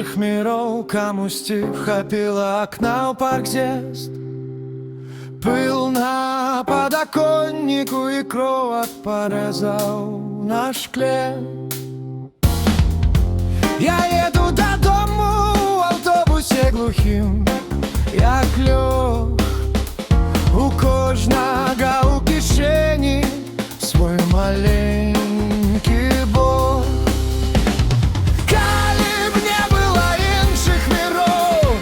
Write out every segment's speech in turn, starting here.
іншых міраў, камусьці хапіла акна ў парк з'езд. Пыл на падаконніку і кроў ад парэзаў на шкле. Я еду дадому ў аўтобусе глухім, як лёг. У кожнага ў кішэні свой маленькі Бог. Калі б не было іншых міров,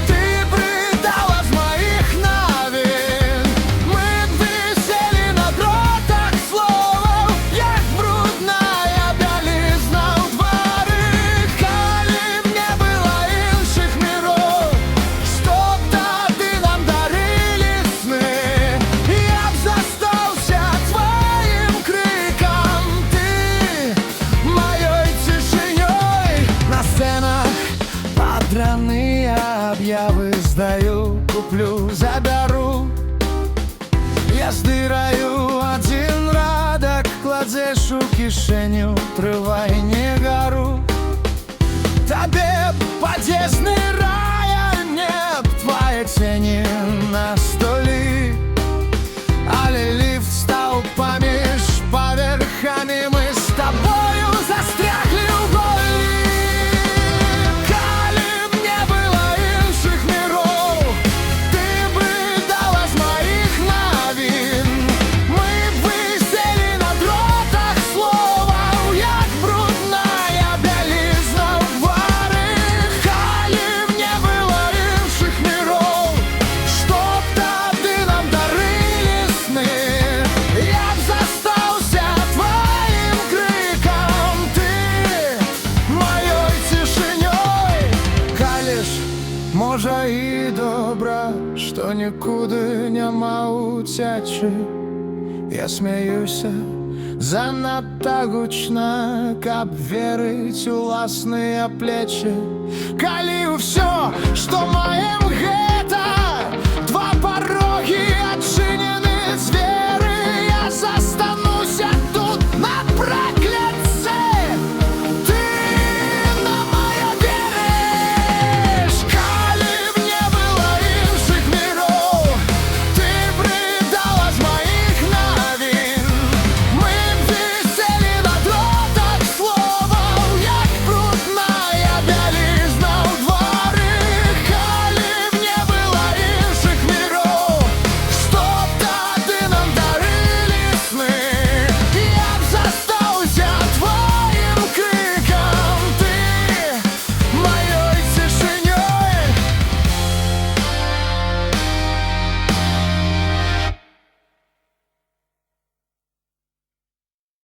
ты прыдала з маіх навін, мы б віселі на дротах словаў, як брудная бялізна ў двары. Калі б не было іншых міров, што б тады нам дарылі сны, я б застаўся тваім крыкам, ты маёй цішынёй. На сцэнах падраныя аб'явы здаю, куплю, забяру. Я здыраю адзін радак, кладзеш у кішэню, трывай, не гару. Табе падзесны рай, а мне б твае цені на столі. Але ліфт стаў паміж паверхамі, мы з табою застряглі ў болі. Калі б не было іншых міров, ты бы дала з маіх навін, мы б віселі на дротах словаў, як брудная бялізна ў двары. Калі б не было іншых міров, што б тады нам дарылі сны, я б застаўся тваім крыкам, ты маёй цішынёй. Калі ж, можа, і добра, што нікуды няма уцячы. Я смяюся занадта гучна, каб верыць у ўласныя плечы. Калі ўсё, што маем